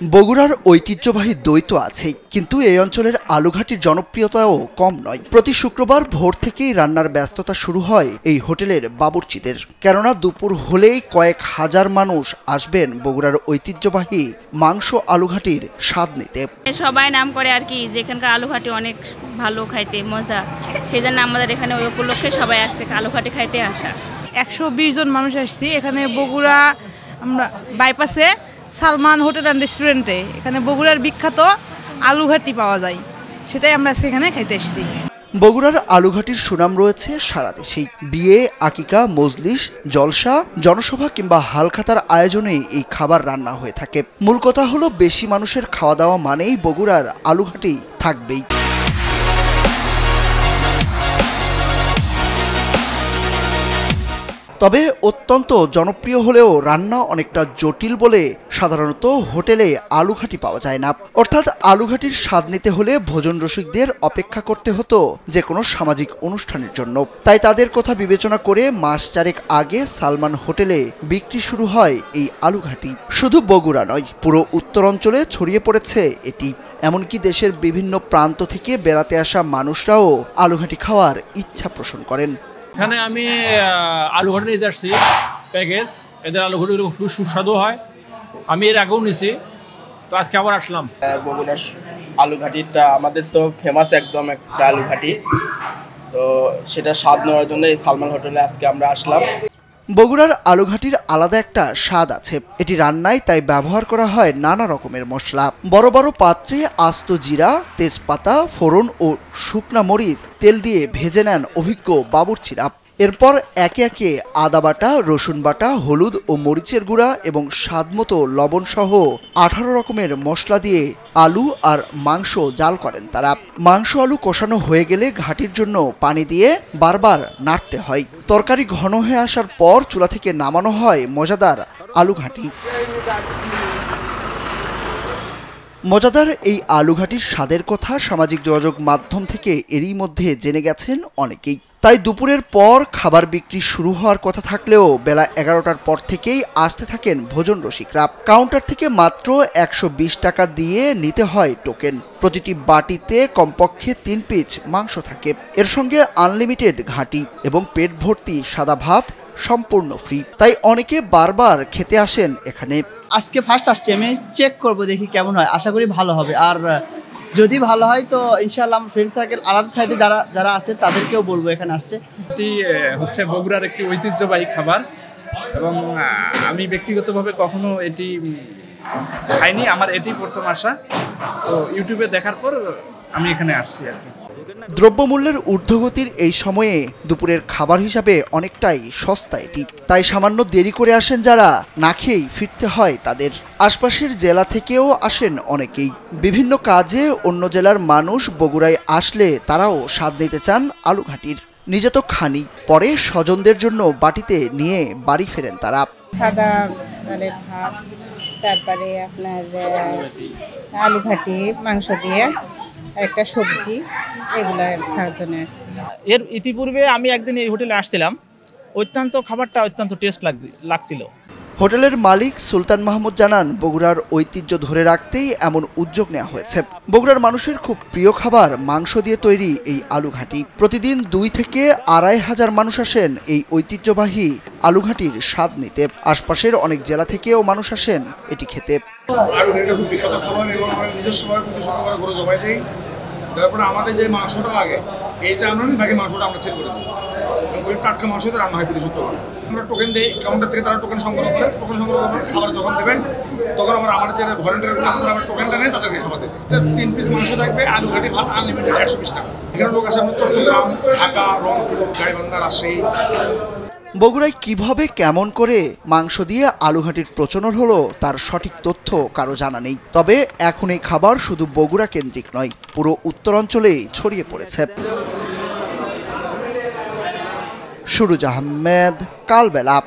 বগুড়ার ঐতিহ্যবাহী দই তো আছেই, কিন্তু এই অঞ্চলের আলুঘাটির জনপ্রিয়তাও কম নয়। প্রতি শুক্রবার ভোর থেকেই রান্নার ব্যস্ততা শুরু হয় এই হোটেলের বাবুর্চিদের। কেননা দুপুর হলেই কয়েক হাজার মানুষ আসবেন বগুড়ার ঐতিহ্যবাহী মাংস আলুঘাটির স্বাদ নিতে। সবাই নাম করে আর কি, যেখানকার আলুঘাটি অনেক ভালো, খাইতে মজা, সেই জন্য আমাদের এখানে ওই উপলক্ষে সবাই আসছে আলুঘাটি খাইতে আসা। 120 জন মানুষ আসছি এখানে বগুড়া আমরা বাইপাসে সালমান হোটেল অ্যান্ড রেস্টুরেন্টে। এখানে বগুড়ার বিখ্যাত আলুঘাটি পাওয়া যায়, সেটাই আমরা সেখানে খাইতে এসেছি। বগুড়ার আলুঘাটির সুনাম রয়েছে সারা দেশেই। বিয়ে, আকিকা, মজলিস, জলসা, জনসভা কিংবা হালখাতার আয়োজনে এই খাবার রান্না হয়ে থাকে। মূল কথা হলো বেশি মানুষের খাওয়া দাওয়া মানেই বগুড়ার আলুঘাটি থাকবেই। তবে অত্যন্ত জনপ্রিয় হলেও রান্না অনেকটা জটিল বলে সাধারণত হোটেলে আলুঘাটি পাওয়া যায় না। অর্থাৎ আলুঘাটির স্বাদ নিতে হলে ভোজন রসিকদের অপেক্ষা করতে হতো যে কোনো সামাজিক অনুষ্ঠানের জন্য। তাই তাদের কথা বিবেচনা করে মাস চারেক আগে সালমান হোটেলে বিক্রি শুরু হয় এই আলুঘাটি। শুধু বগুড়া নয়, পুরো উত্তরাঞ্চলে ছড়িয়ে পড়েছে এটি। এমনকি দেশের বিভিন্ন প্রান্ত থেকে বেড়াতে আসা মানুষরাও আলুঘাটি খাওয়ার ইচ্ছা পোষণ করেন। এখানে আমি আলুঘাটি নিতে আসছি প্যাকেজ, এদের আলুঘাটি খুব সুস্বাদু হয়। আমি এর আগেও নিছি, তো আজকে আবার আসলাম। বগুড়ার আলুঘাটিটা আমাদের তো ফেমাস একদম একটা আলুঘাটি, তো সেটা স্বাদ নেওয়ার জন্য এই সালমান হোটেলে আজকে আমরা আসলাম। বগুড়ার আলুঘাটির আলাদা একটা স্বাদ আছে। এটি রান্নায় তাই ব্যবহার করা হয় নানা রকমের মশলা। বড় বড় পাত্রে আস্ত জিরা, তেজপাতা, ফোড়ন ও শুকনা মরিচ তেল দিয়ে ভেজে নেন অভিজ্ঞ বাবুর্চিরা। এরপর একে একে আদা বাটা, রসুন বাটা, হলুদ ও মরিচের গুঁড়া এবং স্বাদমতো লবণ সহ 18 রকমের মশলা দিয়ে আলু আর মাংস জাল করেন তারা। মাংস আলু কষানো হয়ে গেলে ঘাটির জন্য পানি দিয়ে বারবার নাড়তে হয়। তরকারি ঘন হয়ে আসার পর চুলা থেকে নামানো হয় মজাদার আলু ঘাটি। মজাদার এই আলুঘাটির স্বাদের কথা সামাজিক যোগাযোগ মাধ্যম থেকে এরই মধ্যে জেনে গেছেন অনেকেই। তাই দুপুরের পর খাবার বিক্রি শুরু হওয়ার কথা থাকলেও বেলা 11টার পর থেকেই আসতে থাকেন ভোজন রসিকরা। কাউন্টার থেকে মাত্র 120 টাকা দিয়ে নিতে হয় টোকেন। প্রতিটি বাটিতে কমপক্ষে 3 পিস মাংস থাকে। এর সঙ্গে আনলিমিটেড ঘাটি এবং পেট ভর্তি সাদা ভাত সম্পূর্ণ ফ্রি। তাই অনেকে বারবার খেতে আসেন এখানে। আজকে ফার্স্ট আসছি, আমি চেক করব দেখি কেমন হয়, আশা করি ভালো হবে। আর যদি ভালো হয় তো ইনশাআল্লাহ আমার ফ্রেন্ড সার্কেল আলাদা সাইডে যারা আছে তাদেরকেও বলবো এখানে আসতে। এটি হচ্ছে বগুড়ার একটি ঐতিহ্যবাহী খাবার এবং আমি ব্যক্তিগতভাবে কখনো এটি খাইনি, আমার এটি প্রথম আসা। তো ইউটিউবে দেখার পর আমি এখানে আসছি আর কি। দ্রব্যমূল্যের ঊর্ধ্বগতির এই সময়ে দুপুরের খাবার হিসাবে অনেকটাই সস্তা এটি। তাই সামান্য দেরি করে আসেন যারা, না খেয়েই ফিরতে হয় তাদের। আশপাশের জেলা থেকেও আসেন অনেকেই। বিভিন্ন কাজে অন্য জেলার মানুষ বগুড়ায় আসলে তারাও স্বাদ নিতে চান আলুঘাটির। নিজে তো খানি, পরে স্বজনদের জন্য বাটিতে নিয়ে বাড়ি ফেরেন তারা। সাদা চালের ভাত, তারপরে আপনার আলুঘাটি মাংস দিয়ে একটা সবজি, এগুলো খাওয়ার জন্য আসছি। এর ইতিপূর্বে আমি একদিন এই হোটেলে আসছিলাম, খাবারটা অত্যন্ত টেস্ট লাগছিল। হোটেলের মালিক সুলতান মাহমুদ জানান, বগুড়ার ঐতিহ্য ধরে রাখতেই এমন উদ্যোগ নেওয়া হয়েছে। বগুড়ার মানুষের খুব প্রিয় খাবার মাংস দিয়ে তৈরি এই আলুঘাটি। প্রতিদিন 2 থেকে 2.5 হাজার মানুষ আসেন এই ঐতিহ্যবাহী আলুঘাটির স্বাদ নিতে। আশপাশের অনেক জেলা থেকেও মানুষ আসেন এটি খেতে। আলুঘাটিটা খুব বিখ্যাত খাবার এবং আমরা নিজস্বভাবে প্রতি শুক্রবার গরু জবাই দিই। তারপরে আমাদের যে মাংসটা লাগে এইটা আমরা বাকি মাংসটা আমরা সেল করে দিই। ওই টাটকা মাংসতে রান্না হয় প্রতি শুক্রবার। আমরা টোকেন দিই, কাউন্টার থেকে তারা টোকেন সংগ্রহ করে, খাবার যখন দেবেন তখন আমরা আমাদের যে ভলেন্টিয়ারগুলো আছে তারা টোকেনটা নেয়, তাদেরকে খাবার দেবে। 3 পিস মাংস থাকবে, আলুঘাটি ভাত আনলিমিটেড 120 টাকা। এখানে লোক আছে আপনার চট্টগ্রাম, ঢাকা, রংপুর, গাইবান্ধা, রাজশাহী। বগুড়ায় কিভাবে কেমন করে মাংস দিয়ে আলুঘাটির প্রচলন হলো তার সঠিক তথ্য কারো জানা নেই। তবে এখন এই খাবার শুধু বগুড়া কেন্দ্রিক নয়, পুরো উত্তরাঞ্চলেই ছড়িয়ে পড়েছে। সুরুজ আহমেদ, কালবেলা।